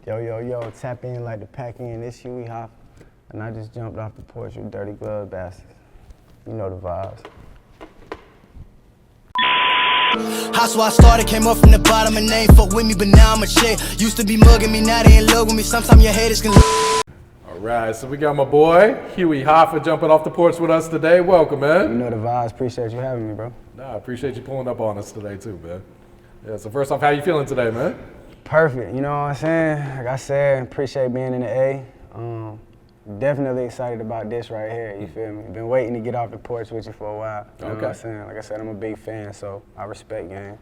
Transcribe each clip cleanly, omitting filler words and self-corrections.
Yo, tap in like the pack in. It's Huey Hoffa, and I just jumped off the porch with dirty glove bastards. You know the vibes. How I started, came up from the bottom and they ain't fuck with me, but now I'm a shit. Used to be mugging me, now they in love with me. Sometimes your haters can All right, so we got my boy, Huey Hoffa, jumping off the porch with us today. Welcome, man. You know the vibes. Appreciate you having me, bro. Nah, I appreciate you pulling up on us today, too, man. Yeah, so first off, how you feeling today, man? Perfect. You know what I'm saying? Like I said, appreciate being in the A. Definitely excited about this right here. You feel me? Been waiting to get off the porch with you for a while. You know what I'm saying? Like I said, I'm a big fan, so I respect game.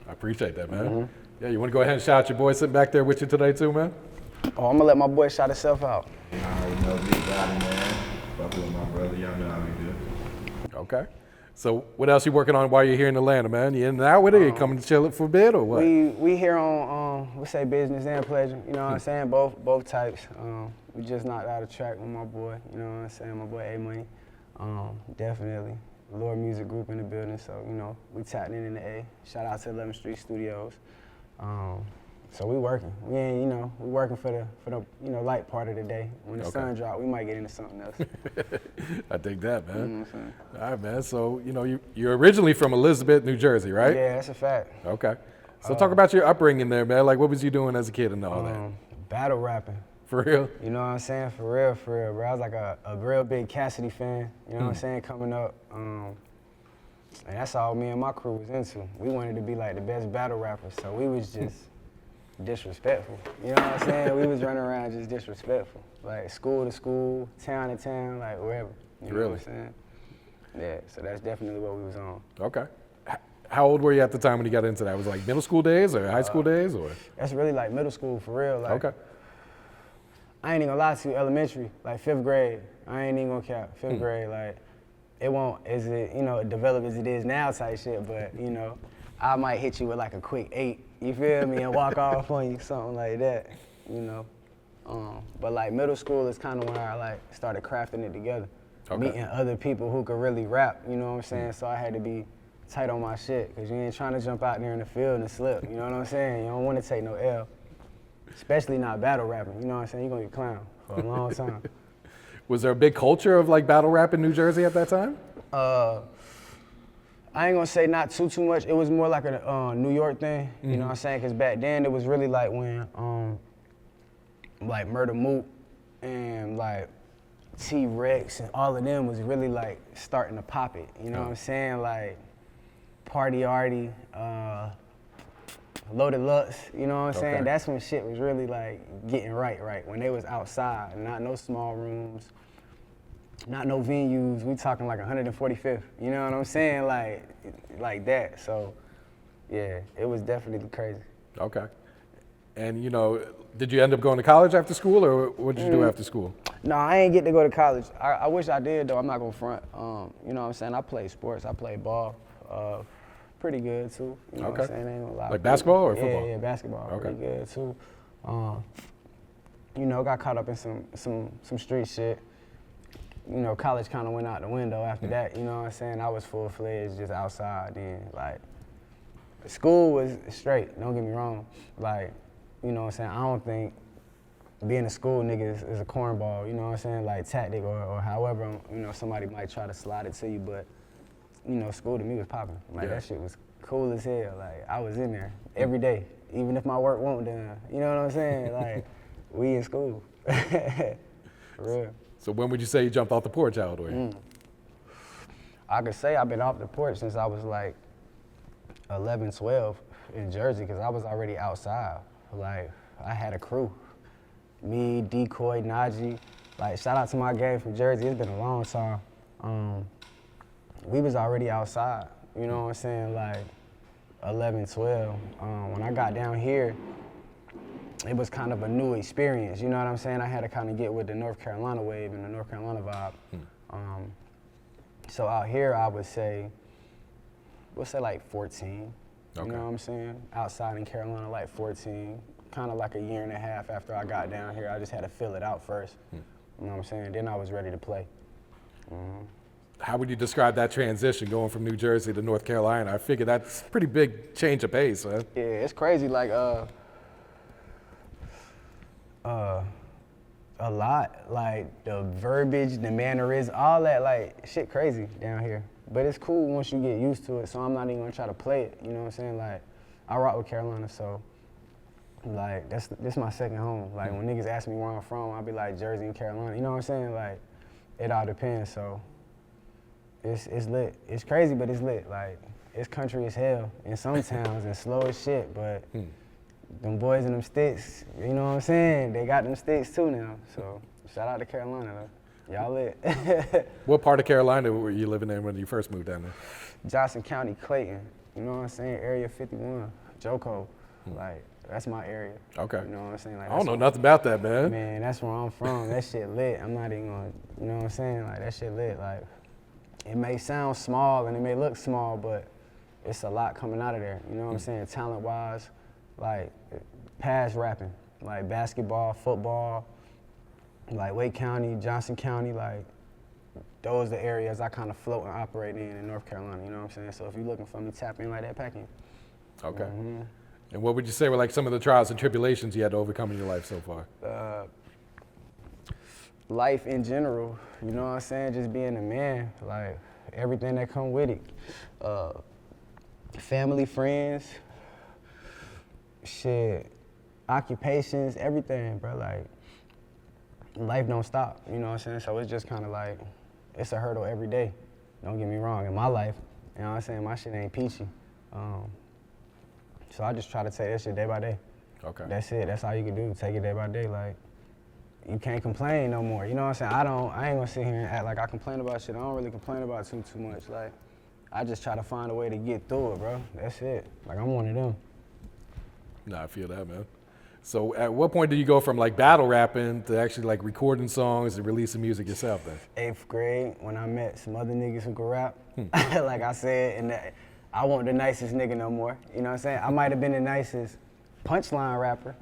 I appreciate that, man. Yeah, you want to go ahead and shout your boy sitting back there with you today, too, man? Oh, I'm gonna let my boy shout himself out. I already know Big Body, man. Fucking with my brother, y'all know how we do. Okay. So what else you working on while you're here in Atlanta, man? You in and out with it? You coming to chill it for a bit or what? We here on we say business and pleasure. You know what I'm saying? Both types. We just knocked out a track with my boy. You know what I'm saying? My boy A Money. Definitely. Lord Music Group in the building. So you know we tapped in the A. Shout out to 11th Street Studios. So we working. We ain't, you know, we working for the you know light part of the day. When the sun drop, we might get into something else. I dig that, man. You know what I'm saying? All right, man. So you know you're originally from Elizabeth, New Jersey, right? Yeah, that's a fact. Okay. So talk about your upbringing there, man. Like what was you doing as a kid and all that? Battle rapping. For real? You know what I'm saying? For real, bro. I was like a real big Cassidy fan. You know what I'm saying? Coming up. And that's all me and my crew was into. We wanted to be like the best battle rappers, so we was just disrespectful. You know what I'm saying? We was running around just disrespectful. Like school to school, town to town, like wherever. You know what I'm saying? Yeah, so that's definitely what we was on. Okay. How old were you at the time when you got into that? Was it like middle school days or high school days or? That's really like middle school for real. Like, Okay. I ain't even gonna lie to you, elementary, like 5th grade, I ain't even gonna cap. 5th grade, like, it won't, as it, you know, develop as it is now type shit, but, you know, I might hit you with like a quick 8, you feel me, and walk off on you, something like that, you know. But like middle school is kind of when I like started crafting it together. Meeting other people who could really rap, you know what I'm saying? So I had to be tight on my shit, cause you ain't trying to jump out there in the field and slip, you know what I'm saying? You don't wanna take no L. Especially not battle rapping, you know what I'm saying? You're gonna get clowned for a long time. Was there a big culture of like battle rap in New Jersey at that time? I ain't gonna say not too much. It was more like a New York thing, you know what I'm saying? Cause back then it was really like when like Murder Mook and like T-Rex and all of them was really like starting to pop it, you know what I'm saying? Like Party Arty, Loaded Lux, you know what I'm saying? That's when shit was really like getting right, when they was outside, not no small rooms, not no venues, we talking like 145th, you know what I'm saying? Like that, so yeah, it was definitely crazy. Okay. And you know, did you end up going to college after school or what did you do after school? No, I ain't get to go to college. I wish I did though, I'm not gonna front. You know what I'm saying? I played sports, I played ball. Pretty good too. You know what I'm saying? Ain't gonna lie. Like basketball or football? Yeah, basketball. Pretty good too. You know, got caught up in some street shit. You know, college kind of went out the window after that. You know what I'm saying? I was full-fledged just outside then. Like, school was straight. Don't get me wrong. Like, you know what I'm saying? I don't think being a school nigga is a cornball. You know what I'm saying? Like tactic or however you know somebody might try to slide it to you, but. You know, school to me was popping. Like that shit was cool as hell. Like I was in there every day, even if my work wasn't done. You know what I'm saying? Like we in school, for real. So when would you say you jumped off the porch? How old were you? I could say I've been off the porch since I was like 11, 12 in Jersey, because I was already outside. Like I had a crew, me, Decoy, Najee. Like shout out to my gang from Jersey. It's been a long time. We was already outside, you know what I'm saying, like 11, 12. When I got down here, it was kind of a new experience, you know what I'm saying? I had to kind of get with the North Carolina wave and the North Carolina vibe. So out here, I would say, we'll say like 14, you know what I'm saying? Outside in Carolina, like 14, kind of like a year and a half after I got down here. I just had to fill it out first, you know what I'm saying? Then I was ready to play. How would you describe that transition going from New Jersey to North Carolina? I figure that's a pretty big change of pace, man. Yeah, it's crazy. Like, A lot, like the verbiage, the mannerisms, all that, like shit crazy down here. But it's cool once you get used to it, so I'm not even gonna try to play it, you know what I'm saying? Like, I rock with Carolina, so like this my second home. Like when niggas ask me where I'm from, I'll be like Jersey and Carolina, you know what I'm saying? Like, it all depends, so it's lit. It's crazy, but it's lit. Like, it's country as hell in some towns and slow as shit, but them boys in them sticks, you know what I'm saying? They got them sticks too now. So shout out to Carolina though. Y'all lit. What part of Carolina were you living in when you first moved down there? Johnson County, Clayton. You know what I'm saying? Area 51, Joco. Like, that's my area. Okay. You know what I'm saying? Like, I don't know nothing about that, man. Man, that's where I'm from. That shit lit. I'm not even gonna, you know what I'm saying? Like, that shit lit. Like, it may sound small and it may look small, but it's a lot coming out of there. You know what I'm saying? Talent-wise. Like, past rapping, like basketball, football, like Wake County, Johnson County, like those are the areas I kind of float and operate in North Carolina, you know what I'm saying? So if you're looking for me, tap in like that, pack in. Okay. And what would you say were like some of the trials and tribulations you had to overcome in your life so far? Life in general, you know what I'm saying? Just being a man, like everything that come with it. Family, friends, shit, occupations, everything, bro. Like, life don't stop, you know what I'm saying? So it's just kind of like, it's a hurdle every day. Don't get me wrong, in my life, you know what I'm saying? My shit ain't peachy. So I just try to take that shit day by day. Okay. That's it, that's all you can do, take it day by day. Like, you can't complain no more, you know what I'm saying? I ain't gonna sit here and act like I complain about shit. I don't really complain about too much. Like, I just try to find a way to get through it, bro. That's it. Like, I'm one of them. Nah, I feel that, man. So at what point do you go from like battle rapping to actually like recording songs and releasing music yourself then? 8th grade, when I met some other niggas who could rap. Like I said, and I wasn't the nicest nigga no more. You know what I'm saying? I might have been the nicest punchline rapper,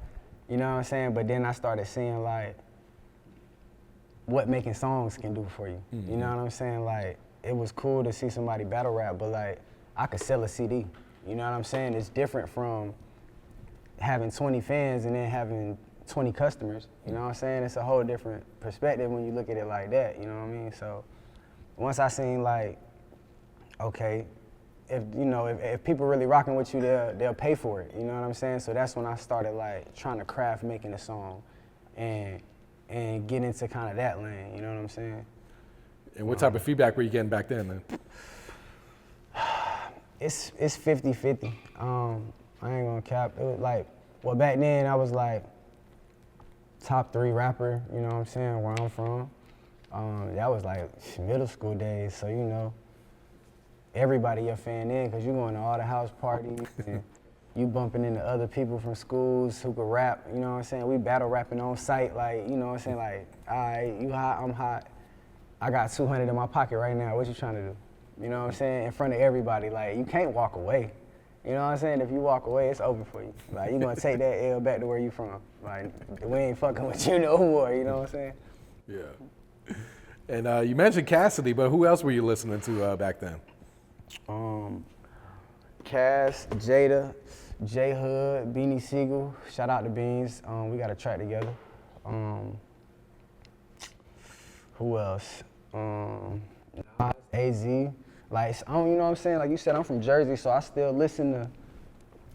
you know what I'm saying? But then I started seeing like what making songs can do for you. You know what I'm saying? Like, it was cool to see somebody battle rap, but like, I could sell a CD. You know what I'm saying? It's different from having 20 fans and then having 20 customers, you know what I'm saying? It's a whole different perspective when you look at it like that, you know what I mean? So once I seen like, okay, if people really rocking with you, they'll pay for it, you know what I'm saying? So that's when I started like trying to craft making a song and get into kind of that lane, you know what I'm saying? And what type of feedback were you getting back then, man? It's 50-50. I ain't gonna cap. It was like, well, back then I was like top 3 rapper, you know what I'm saying, where I'm from. That was like middle school days, so you know, everybody a fan in, cause you going to all the house parties and you bumping into other people from schools who could rap, you know what I'm saying? We battle rapping on site, like, you know what I'm saying? Like, all right, you hot, I'm hot. I got 200 in my pocket right now, what you trying to do? You know what I'm saying? In front of everybody, like, you can't walk away. You know what I'm saying? If you walk away, it's over for you. Like, you gonna take that L back to where you from. Like, we ain't fucking with you no more, you know what I'm saying? Yeah. And you mentioned Cassidy, but who else were you listening to back then? Cass, Jada, J Hood, Beanie Siegel. Shout out to Beans. We got a track together. Who else? Nas, AZ. Like, you know what I'm saying? Like you said, I'm from Jersey, so I still listen to,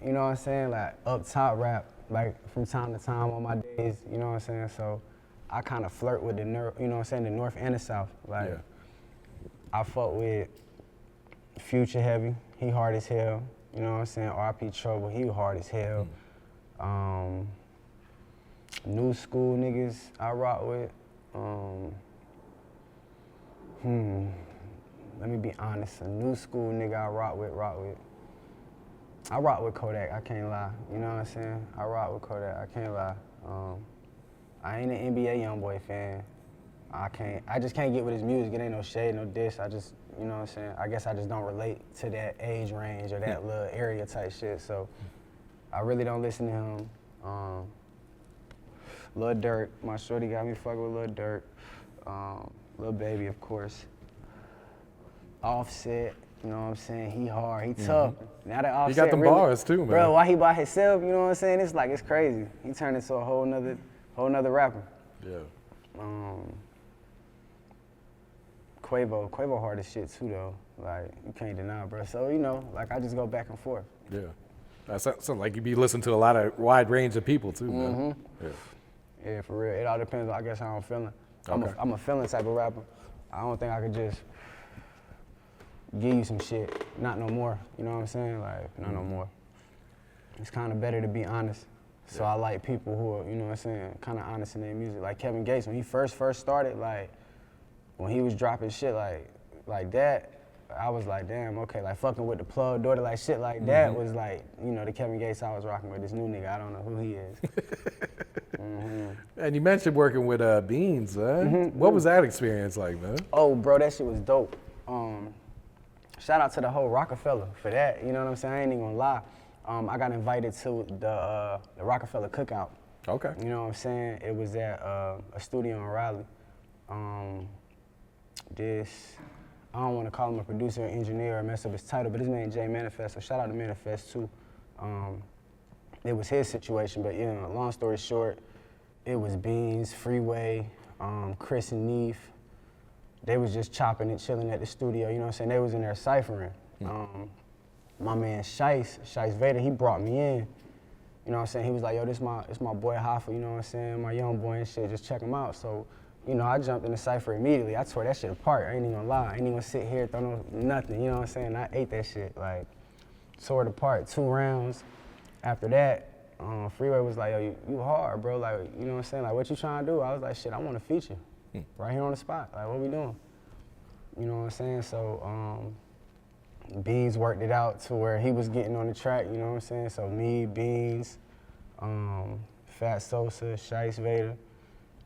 you know what I'm saying, like up top rap, like from time to time on my days, you know what I'm saying? So I kind of flirt with the, you know what I'm saying, the North and the South. Like, I fuck with Future heavy, he hard as hell, you know what I'm saying? RP Trouble, he hard as hell. New school niggas I rock with. Let me be honest, a new school nigga I rock with. I rock with Kodak, I can't lie. You know what I'm saying? I rock with Kodak, I can't lie. I ain't an NBA YoungBoy fan. I just can't get with his music. It ain't no shade, no diss. I just, you know what I'm saying? I guess I just don't relate to that age range or that little area type shit. So I really don't listen to him. Lil Durk, my shorty got me fucking with Lil Durk. Lil Baby, of course. Offset, you know what I'm saying? He hard, he tough. Now that Offset he got them really, bars too, man. Bro, why he by himself, you know what I'm saying? It's like, it's crazy. He turned into a whole nother whole nother rapper. Yeah. Quavo hard as shit too though. Like you can't deny, bro. So you know, like I just go back and forth. Yeah. That sounds like you be listening to a lot of wide range of people too, man. Yeah. Yeah, for real. It all depends, I guess, how I'm feeling. Okay. I'm a feeling type of rapper. I don't think I could just give you some shit. Not no more. You know what I'm saying? Like, not no more. It's kind of better to be honest. So I like people who are, you know what I'm saying, kind of honest in their music. Like Kevin Gates, when he first started, like, when he was dropping shit like that, I was like, damn, okay, like fucking with the plug daughter, like shit like that was like, you know, the Kevin Gates I was rocking with. This new nigga, I don't know who he is. And you mentioned working with Beans, What was that experience like, man? Oh, bro, that shit was dope. Shout out to the whole Rockefeller for that, you know what I'm saying? I ain't even gonna lie. I got invited to the Rockefeller Cookout. Okay. You know what I'm saying? It was at a studio in Raleigh. I don't want to call him a producer or engineer or mess up his title, but his name Jay Manifest, so shout out to Manifest too. It was his situation, but you know, long story short, it was Beans, Freeway, Chris and Neef. They was just chopping and chilling at the studio, you know what I'm saying? They was in there ciphering. My man Shice Vader, he brought me in. You know what I'm saying? He was like, yo, this my boy Hoffa, you know what I'm saying? My young boy and shit, just check him out. So, you know, I jumped in the cypher immediately. I tore that shit apart. I ain't even gonna lie. I ain't even gonna sit here, throw no nothing, you know what I'm saying? I ate that shit, like, tore it apart, 2 rounds. After that, Freeway was like, yo, you hard, bro. Like, you know what I'm saying? Like, what you trying to do? I was like, shit, I want to feature right here on the spot. Like, what we doing? You know what I'm saying? So, Beans worked it out to where he was getting on the track, you know what I'm saying? So me, Beans, Fat Sosa, Shice Vader,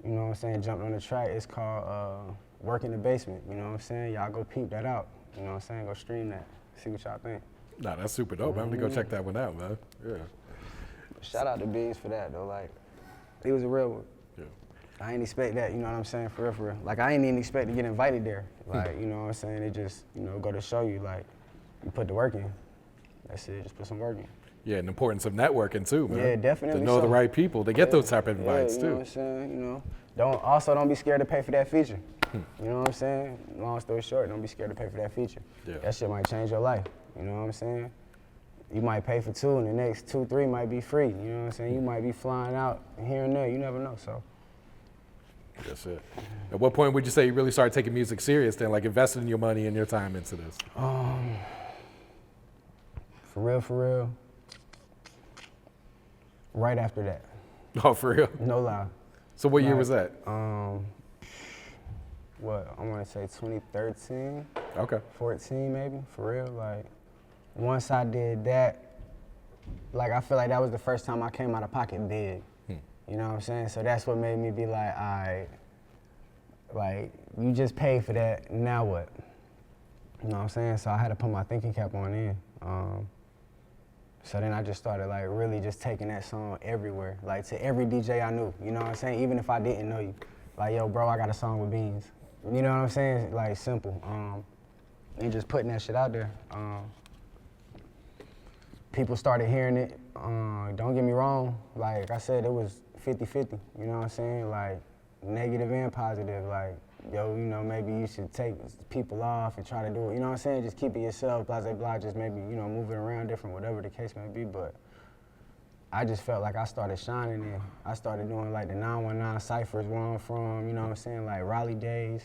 you know what I'm saying, jumped on the track. It's called Work in the Basement, you know what I'm saying? Y'all go peep that out, you know what I'm saying? Go stream that, see what y'all think. Nah, that's super dope. I'm gonna go check that one out, man. Yeah. Shout out to Beans for that though, like, he was a real one. Yeah. I ain't expect that, you know what I'm saying, for real. Like, I ain't even expect to get invited there. Like, you know what I'm saying, it just, you know, go to show you, like, you put the work in. That's it, just put some work in. Yeah, and the importance of networking too, man. Yeah, definitely. To know the right people, to get those type of invites you too. know what I'm saying, you know. Don't be scared to pay for that feature. You know what I'm saying? Long story short, don't be scared to pay for that feature. Yeah. That shit might change your life, you know what I'm saying? You might pay for 2 and the next 2, 3 might be free, you know what I'm saying? You might be flying out here and there, you never know, so. That's it. At what point would you say you really started taking music serious then, like investing your money and your time into this? For real, right after that. Oh, for real? No lie. So what year was that? What, I want to say 2013, Okay. 14 maybe, for real. Like, once I did that, like, I feel like that was the first time I came out of pocket big. You know what I'm saying? So that's what made me be like, all right, like, you just paid for that, now what? You know what I'm saying? So I had to put my thinking cap on in. So then I just started, like, really just taking that song everywhere, like, to every DJ I knew, you know what I'm saying? Even if I didn't know you. Like, yo, bro, I got a song with Beans. You know what I'm saying? Like, simple. And just putting that shit out there. People started hearing it. Don't get me wrong, like I said, it was 50-50, you know what I'm saying? Like, negative and positive, like, yo, you know, maybe you should take people off and try to do it, you know what I'm saying? Just keep it yourself, blah, blah, blah, just maybe, you know, move it around different, whatever the case may be, but I just felt like I started shining in. I started doing like the 919 ciphers where I'm from, you know what I'm saying, like Raleigh days.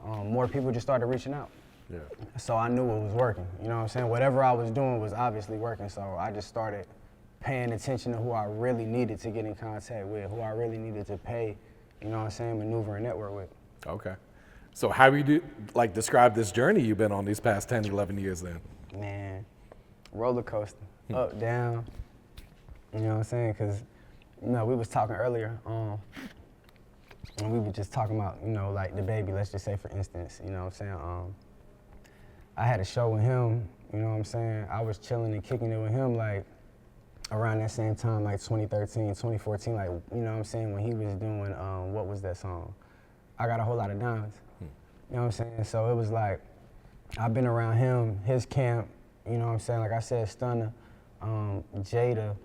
More people just started reaching out. Yeah. So I knew it was working, you know what I'm saying? Whatever I was doing was obviously working, so I just started paying attention to who I really needed to get in contact with, who I really needed to pay, you know what I'm saying, maneuver and network with. Okay. So how do you describe this journey you've been on these past 10, 11 years then? Man, roller coaster, up, down, you know what I'm saying? Because, you know, we was talking earlier, and we were just talking about, you know, like the baby, let's just say for instance, you know what I'm saying? I had a show with him, you know what I'm saying? I was chilling and kicking it with him like around that same time, like 2013, 2014, like, you know what I'm saying, when he was doing, what was that song? I Got a Whole Lot of Diamonds. You know what I'm saying? So it was like, I've been around him, his camp, you know what I'm saying? Like I said, Stunner, Jada,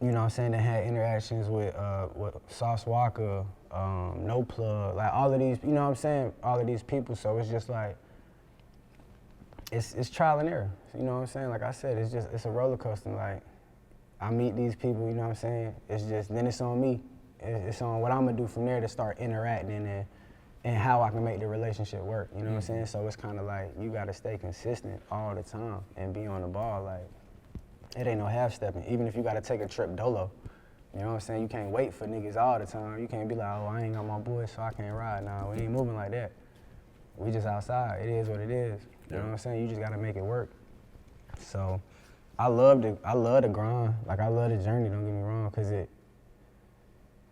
you you know what I'm saying, that had interactions with Sauce Walker, No Plug, like all of these, you know what I'm saying, all of these people. So it's just like, it's trial and error, you know what I'm saying? Like I said, it's a roller coaster. Like, I meet these people, you know what I'm saying? It's just, then it's on me. It's on what I'm gonna do from there to start interacting and how I can make the relationship work, you know what I'm saying? So it's kind of like, you gotta stay consistent all the time and be on the ball. Like, it ain't no half stepping. Even if you gotta take a trip dolo, you know what I'm saying? You can't wait for niggas all the time. You can't be like, oh, I ain't got my boys, so I can't ride. Nah, we ain't moving like that. We just outside. It is what it is. You know what I'm saying? You just gotta make it work. So I love the grind. Like, I love the journey, don't get me wrong, because it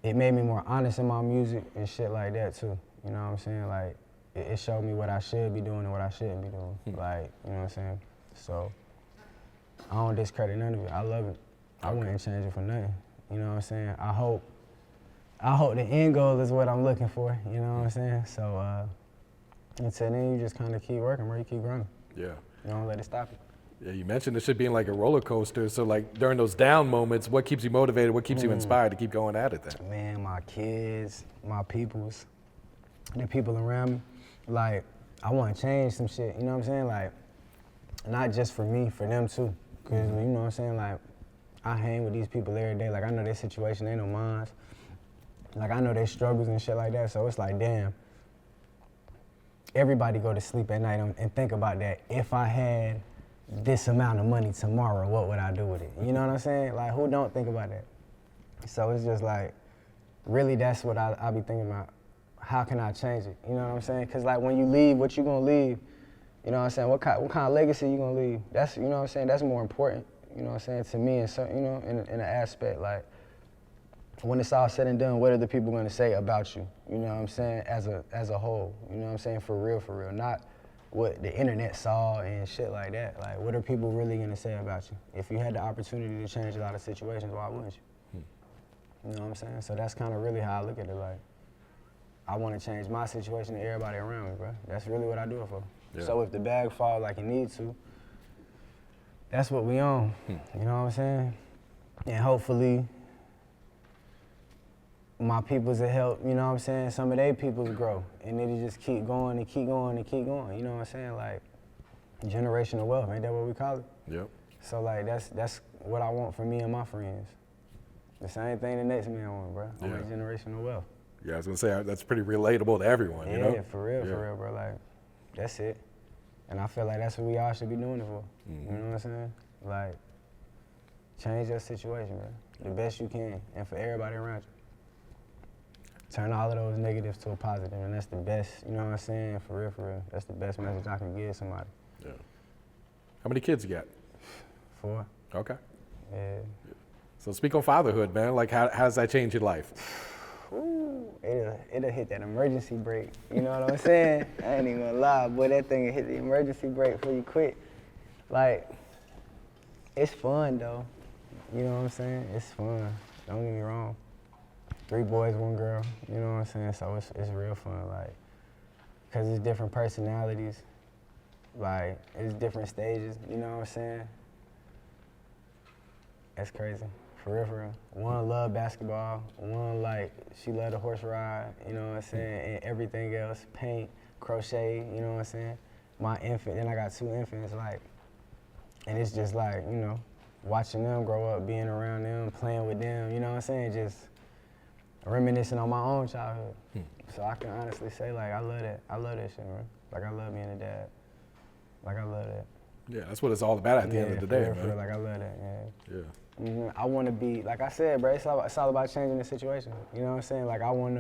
made me more honest in my music and shit like that too. You know what I'm saying? Like, it showed me what I should be doing and what I shouldn't be doing. Like, you know what I'm saying? So I don't discredit none of it. I love it. I wouldn't change it for nothing. You know what I'm saying? I hope the end goal is what I'm looking for. You know what I'm saying? So until then, you just kind of keep working, bro. You keep grinding. Yeah. You don't let it stop you. Yeah, you mentioned it should be like a roller coaster. So like during those down moments, what keeps you motivated? What keeps you inspired to keep going at it then? Man, my kids, my peoples, the people around me. Like, I want to change some shit, you know what I'm saying? Like, not just for me, for them too. Because, you know what I'm saying? Like, I hang with these people every day. Like, I know their situation ain't no mine. Like, I know their struggles and shit like that. So it's like, damn, everybody go to sleep at night and think about that. If I had this amount of money tomorrow, what would I do with it? You know what I'm saying? Like, who don't think about that? So it's just like, really, that's what I be thinking about. How can I change it? You know what I'm saying? Because, like, when you leave, what you gonna leave? You know what I'm saying? What kind of legacy you gonna leave? That's, you know what I'm saying? That's more important. You know what I'm saying? To me, and so, you know, in an aspect, like, when it's all said and done, what are the people gonna say about you? You know what I'm saying? As a whole. You know what I'm saying? For real. Not what the internet saw and shit like that. Like, what are people really gonna say about you? If you had the opportunity to change a lot of situations, why wouldn't you? You know what I'm saying? So that's kind of really how I look at it. Like, I want to change my situation and everybody around me, bro. That's really what I do it for. Yeah. So if the bag falls like it needs to, that's what we on. You know what I'm saying? And hopefully, my peoples will help, you know what I'm saying, some of their peoples grow. And it'll just keep going and keep going and keep going. You know what I'm saying? Like, generational wealth, ain't that what we call it? Yep. So like, that's what I want for me and my friends. The same thing the next man want, bro. I want generational wealth. Yeah, I was gonna say, that's pretty relatable to everyone, you know? Yeah, for real, bro. Like, that's it. And I feel like that's what we all should be doing it for. You know what I'm saying? Like, change your situation, bro. The best you can, and for everybody around you. Turn all of those negatives to a positive, and that's the best, you know what I'm saying? For real. That's the best message I can give somebody. Yeah. How many kids you got? 4. Okay. Yeah. So speak on fatherhood, man. Like, how does that change your life? Ooh, it'll hit that emergency brake. You know what I'm saying? I ain't even gonna lie, boy, that thing will hit the emergency brake before you quit. Like, it's fun though. You know what I'm saying? It's fun. Don't get me wrong. 3 boys, 1 girl. You know what I'm saying? So it's real fun, like, cause it's different personalities. Like, it's different stages. You know what I'm saying? That's crazy. For real. One love basketball, one like, she love the horse ride, you know what I'm saying, and everything else, paint, crochet, you know what I'm saying. My infant, then I got 2 infants, like, and it's just like, you know, watching them grow up, being around them, playing with them, you know what I'm saying, just reminiscing on my own childhood. So I can honestly say, like, I love that shit, man. Like, I love being a dad. Like, I love that. Yeah, that's what it's all about at the end of the day, man. Like, I love that, yeah. Yeah. I want to be, like I said, bro, it's all about changing the situation. You know what I'm saying? Like, I want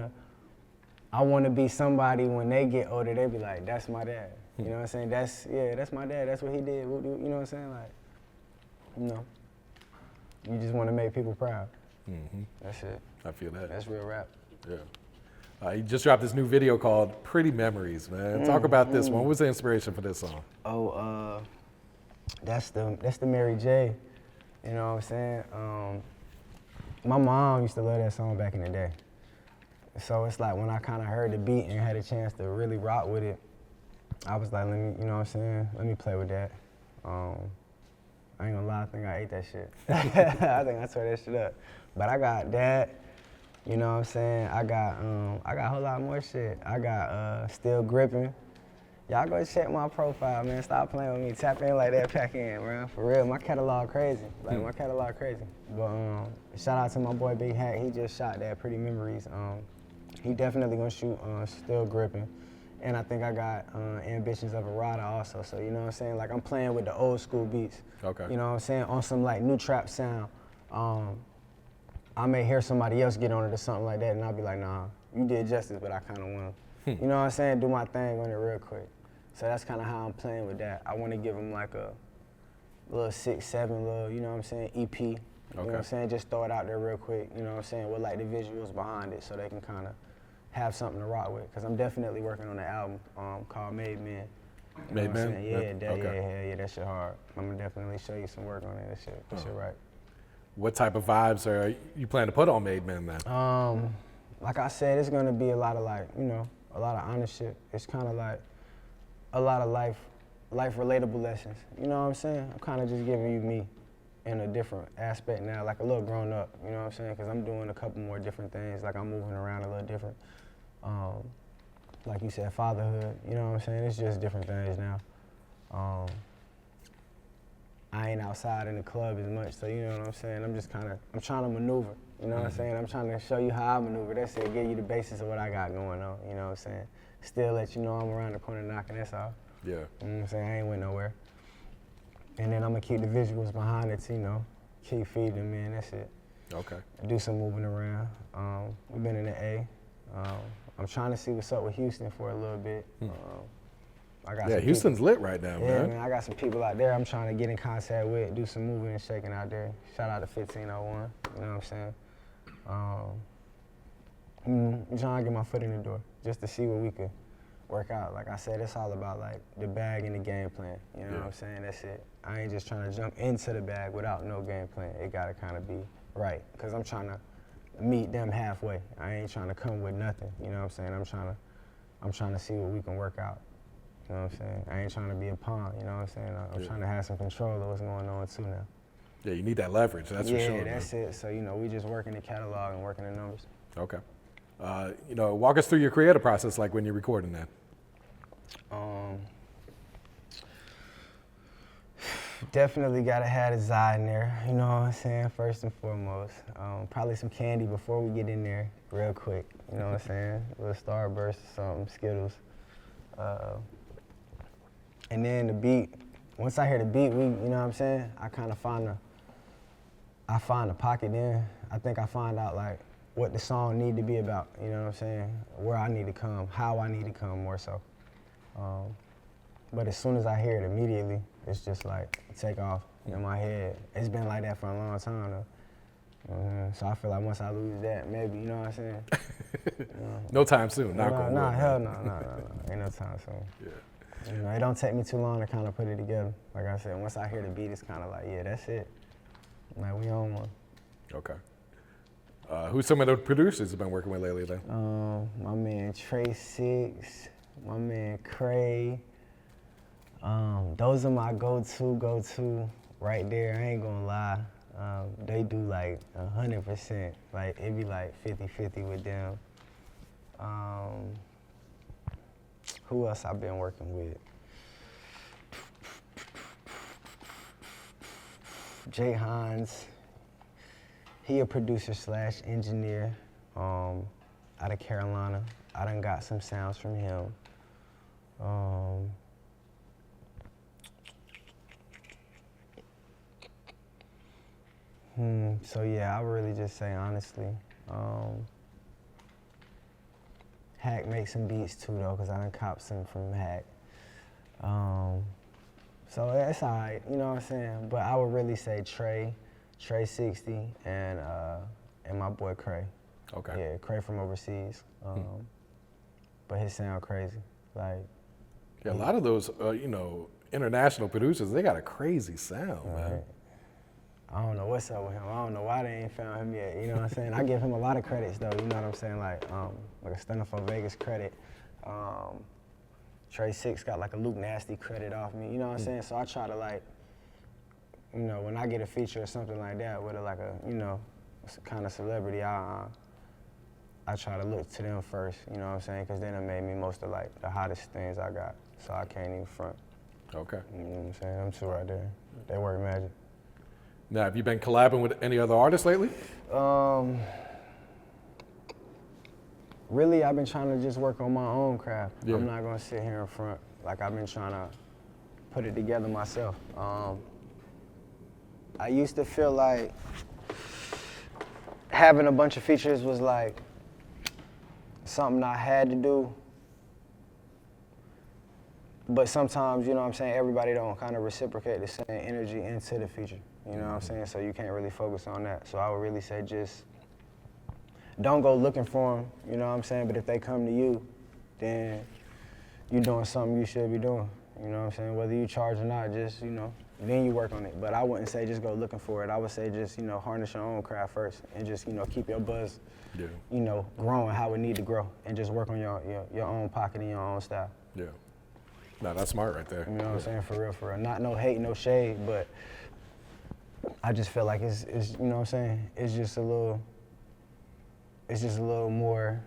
to be somebody when they get older, they be like, that's my dad. You know what I'm saying? That's my dad. That's what he did. You know what I'm saying? Like, you know, you just want to make people proud. That's it. I feel that. That's real rap. Yeah. You just dropped this new video called Pretty Memories, man. Talk about this one. What was the inspiration for this song? Oh, that's the Mary J. You know what I'm saying? My mom used to love that song back in the day. So it's like when I kind of heard the beat and had a chance to really rock with it, I was like, you know what I'm saying? Let me play with that. I I ain't gonna lie, I think I ate that shit. I think I tore that shit up. But I got that, you know what I'm saying? I got a whole lot more shit. I got Still Gripping. Y'all go check my profile, man. Stop playing with me. Tap in like that, pack in, bro. For real, my catalog crazy. Like, my catalog crazy. But shout out to my boy Big Hack. He just shot that Pretty Memories. He definitely gonna shoot Still Gripping. And I think I got Ambitions of a Rider also. So, you know what I'm saying? Like, I'm playing with the old school beats. Okay. You know what I'm saying? On some, like, new trap sound. I may hear somebody else get on it or something like that, and I'll be like, nah, you did justice, but I kind of want to, you know what I'm saying? Do my thing on it real quick. So that's kind of how I'm playing with that. I want to give them like a little 6, 7 little, you know what I'm saying, EP. You know what I'm saying? Just throw it out there real quick, you know what I'm saying, with like the visuals behind it so they can kind of have something to rock with. Because I'm definitely working on an album called Maid Men. You know Maid Men? Yeah, that shit hard. I'm going to definitely show you some work on it. That shit right. What type of vibes are you plan to put on Maid Men then? Like I said, it's gonna be a lot of like, you know, a lot of honest shit. It's kind of like a lot of life relatable lessons. You know what I'm saying? I'm kind of just giving you me in a different aspect now, like a little grown up. You know what I'm saying? Because I'm doing a couple more different things. Like I'm moving around a little different. Like you said, fatherhood. You know what I'm saying? It's just different things now. I ain't outside in the club as much, so you know what I'm saying? I'm trying to maneuver, you know what I'm saying? I'm trying to show you how I maneuver. That's it, give you the basis of what I got going on, you know what I'm saying? Still let you know I'm around the corner knocking, that's all. Yeah. You know what I'm saying? I ain't went nowhere. And then I'm gonna keep the visuals behind it, you know, keep feeding them in, that's it. Okay. Do some moving around. We've been in the A. I'm trying to see what's up with Houston for a little bit. I got some Houston's lit right now, Yeah, man. man, I got some people out there I'm trying to get in contact with, do some moving and shaking out there. Shout out to 1501, you know what I'm saying? I'm trying to get my foot in the door just to see what we could work out. Like I said, it's all about like the bag and the game plan, you know what I'm saying? That's it. I ain't just trying to jump into the bag without no game plan. It gotta kind of be right, because I'm trying to meet them halfway. I ain't trying to come with nothing, you know what I'm saying? I'm trying to see what we can work out. You know what I'm saying? I ain't trying to be a pawn, you know what I'm saying? I'm trying to have some control of what's going on too now. Yeah, you need that leverage, that's for sure. Yeah, that's it. So, you know, we just working the catalog and working the numbers. Okay. You know, walk us through your creative process, like when you're recording that. Definitely gotta have the Zy in there, you know what I'm saying, first and foremost. Probably some candy before we get in there real quick, you know what I'm saying? A little Starburst or something, Skittles. And then the beat, once I hear the beat, you know what I'm saying? I kind of find the pocket in. I think I find out like what the song need to be about, you know what I'm saying? Where I need to come, how I need to come more so. But as soon as I hear it immediately, it's just like take off in my head. It's been like that for a long time though. So I feel like once I lose that, maybe, you know what I'm saying? No time soon, Hell no. Ain't no time soon. Yeah. You know, it don't take me too long to kind of put it together. Like I said, once I hear the beat, it's kind of like, yeah, that's it. Like, we on one. Okay. Who's some of the producers you've been working with lately then? My man Trey Six, my man Cray. Those are my go-to right there. I ain't gonna lie. They do like 100%. Like, it be like 50-50 with them. Who else I've been working with? Jay Hines. He a producer / engineer out of Carolina. I done got some sounds from him. So yeah, I would really just say honestly, Hack makes some beats too though, cause I done copped some from Hack. So it's all right, you know what I'm saying? But I would really say Trey 60, and my boy Cray. Okay. Yeah, Cray from overseas. But his sound crazy, like. Yeah, a lot of those, you know, international producers, they got a crazy sound, man. I don't know what's up with him. I don't know why they ain't found him yet. You know what I'm saying? I give him a lot of credits though. You know what I'm saying? Like a Stunner for Vegas credit. Trey Six got like a Luke Nasty credit off me. You know what I'm saying? So I try to like you know, when I get a feature or something like that with like a, you know, kind of celebrity, I try to look to them first, you know what I'm saying? Because then it made me most of like the hottest things I got, so I can't even front. Okay. You know what I'm saying? Them two right there, they work magic. Now, have you been collabing with any other artists lately? Really, I've been trying to just work on my own craft. Yeah. I'm not gonna sit here in front. Like, I've been trying to put it together myself. I used to feel like having a bunch of features was like something I had to do. But sometimes, you know what I'm saying, everybody don't kind of reciprocate the same energy into the feature. You know what I'm saying? So you can't really focus on that. So I would really say just don't go looking for them, you know what I'm saying? But if they come to you, then you're doing something you should be doing. You know what I'm saying? Whether you charge or not, just, you know, then you work on it. But I wouldn't say just go looking for it. I would say just, you know, harness your own craft first and just, you know, keep your buzz, Yeah. you know, growing how it need to grow and just work on your own pocket and your own style. Yeah. No, that's smart right there. You know what I'm saying? For real, for real. Not no hate, no shade, but I just feel like it's you know what I'm saying? It's just a little more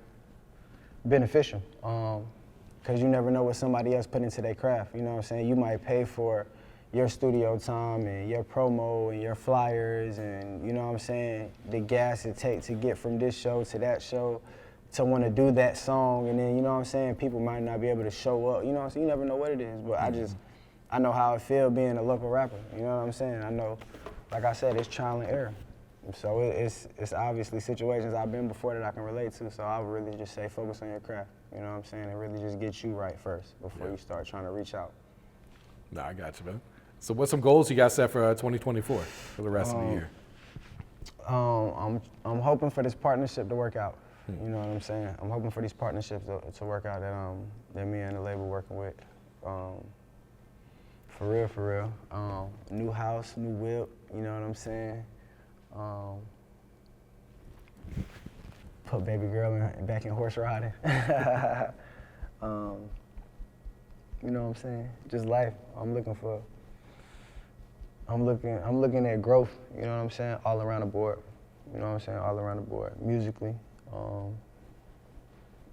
beneficial. Cause you never know what somebody else put into their craft. You know what I'm saying? You might pay for your studio time and your promo and your flyers and, you know what I'm saying, the gas it takes to get from this show to that show to want to do that song, and then, you know what I'm saying, people might not be able to show up, you know what I'm saying? You never know what it is, but I know how it feels being a local rapper, you know what I'm saying? I know, like I said, it's trial and error. So it's obviously situations I've been before that I can relate to, so I would really just say focus on your craft, you know what I'm saying, and really just get you right first before you start trying to reach out. Nah, I got you, man. So what's some goals you got set for 2024 for the rest of the year? I'm hoping for this partnership to work out. You know what I'm saying? I'm hoping for these partnerships to work out that me and the label working with. For real. New house, new whip, you know what I'm saying? Put baby girl back in horse riding. You know what I'm saying? Just life. I'm looking at growth, you know what I'm saying? All around the board. You know what I'm saying? All around the board. Musically.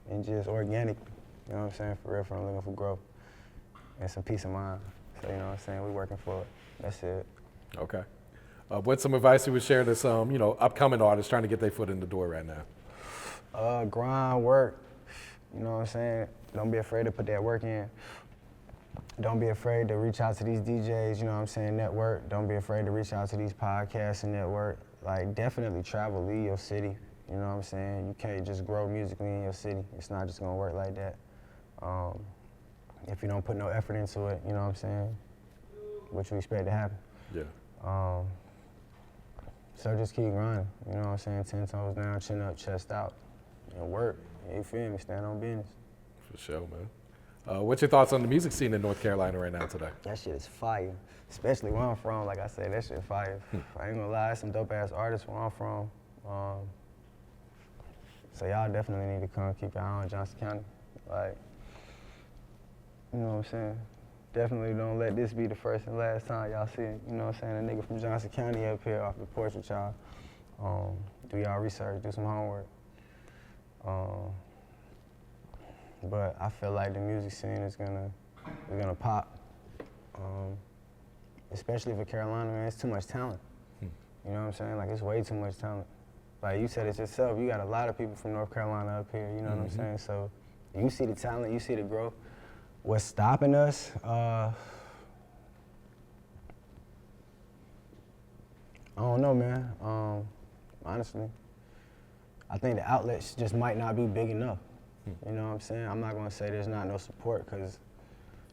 And just organically, you know what I'm saying? For real, I'm looking for growth and some peace of mind. So, you know what I'm saying? We working for it. That's it. Okay. What's some advice you would share to some, you know, upcoming artists trying to get their foot in the door right now? Grind, work. You know what I'm saying? Don't be afraid to put that work in. Don't be afraid to reach out to these DJs, you know what I'm saying? Network. Don't be afraid to reach out to these podcasts and network. Like, definitely travel, leave your city. You know what I'm saying? You can't just grow musically in your city. It's not just gonna work like that. If you don't put no effort into it, you know what I'm saying? What you expect to happen? Yeah. So just keep grinding, you know what I'm saying? 10 toes down, chin up, chest out, and work. You feel me? Stand on business. For sure, man. What's your thoughts on the music scene in North Carolina right now today? That shit is fire. Especially where I'm from, like I said, that shit fire. I ain't gonna lie, some dope ass artists where I'm from. So y'all definitely need to come keep your eye on Johnson County. Like, you know what I'm saying? Definitely don't let this be the first and last time y'all see, you know what I'm saying, a nigga from Johnson County up here off the porch with y'all. Do y'all research, do some homework. But I feel like the music scene is gonna pop. Especially for Carolina, man, it's too much talent. You know what I'm saying? Like, it's way too much talent. Like, you said it yourself, you got a lot of people from North Carolina up here, you know what I'm saying? So you see the talent, you see the growth. What's stopping us? I don't know, man. Honestly, I think the outlets just might not be big enough. You know what I'm saying? I'm not gonna say there's not no support, because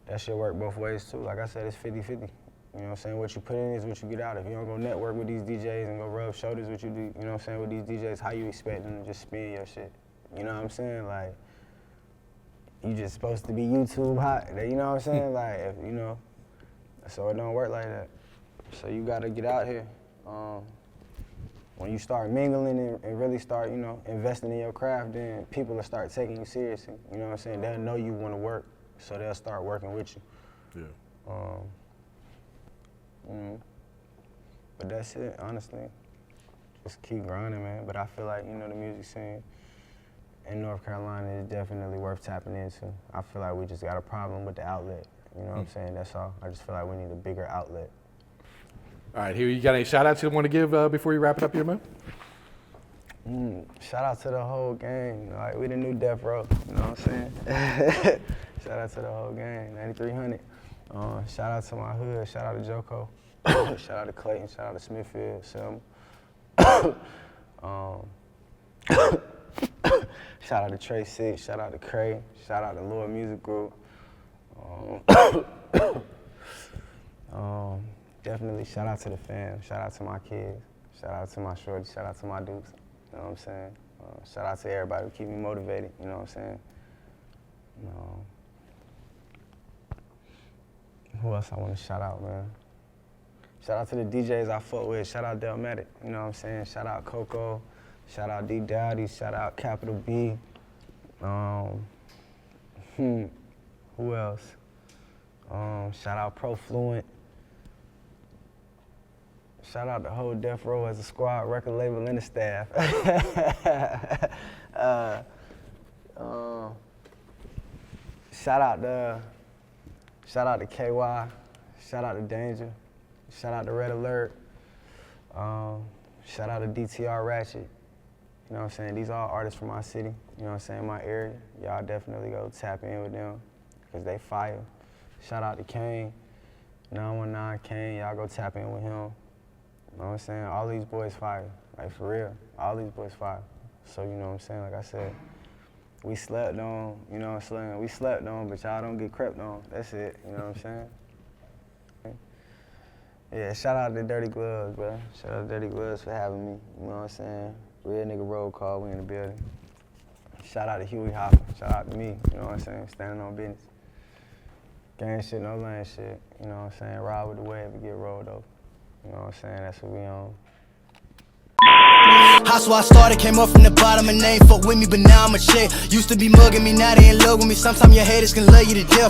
that shit work both ways too. Like I said, it's 50-50. You know what I'm saying? What you put in is what you get out. If you don't go network with these DJs and go rub shoulders with you know what I'm saying, with these DJs, how you expect them to just spin your shit? You know what I'm saying? Like, you just supposed to be YouTube hot, you know what I'm saying? Like, if, you know, so it don't work like that. So you gotta get out here. When you start mingling and really start, you know, investing in your craft, then people will start taking you seriously. You know what I'm saying? They'll know you wanna work, so they'll start working with you. Yeah. But that's it, honestly. Just keep grinding, man. But I feel like, you know, the music scene in North Carolina is definitely worth tapping into. I feel like we just got a problem with the outlet. You know what I'm saying? That's all. I just feel like we need a bigger outlet. All right, here, you got any shout outs you want to give before you wrap it up here, man? Shout out to the whole gang. You know, like, we the new Death Row. You know what I'm saying? Shout out to the whole gang, 9300. Shout out to my hood. Shout out to Joko. Shout out to Clayton. Shout out to Smithfield. Selma. Shout out to Trey Six. Shout out to Cray. Shout out to Lord Music Group. Definitely shout out to the fam. Shout out to my kids. Shout out to my shorty. Shout out to my dukes. You know what I'm saying? Shout out to everybody who keep me motivated. You know what I'm saying? Who else I want to shout out, man? Shout out to the DJs I fuck with. Shout out Delmatic. You know what I'm saying? Shout out Coco. Shout out D Dowdy. Shout out Capital B. Who else? Shout out Profluent. Shout out the whole Death Row as a squad, record label, and the staff. Shout out to KY. Shout out to Danger. Shout out to Red Alert. Shout out to DTR Ratchet. You know what I'm saying? These are all artists from my city. You know what I'm saying? My area. Y'all definitely go tap in with them because they fire. Shout out to Kane. 919 Kane. Y'all go tap in with him. You know what I'm saying? All these boys fire. Like, for real. All these boys fire. So, you know what I'm saying? Like I said, we slept on, you know what I'm saying? We slept on, but y'all don't get crept on. That's it. You know what I'm saying? Yeah, shout out to Dirty Gloves, bro. Shout out to Dirty Gloves for having me. You know what I'm saying? Real nigga roll call, we in the building. Shout out to Huey Hoffa. Shout out to me. You know what I'm saying? Standing on business. Gang shit, no lane shit. You know what I'm saying? Ride with the wave and get rolled over. You know what I'm saying? That's what we on. That's why I started, came up from the bottom and they ain't fuck with me, but now I'm a chick. Used to be mugging me, now they in love with me. Sometimes your haters can love you to death.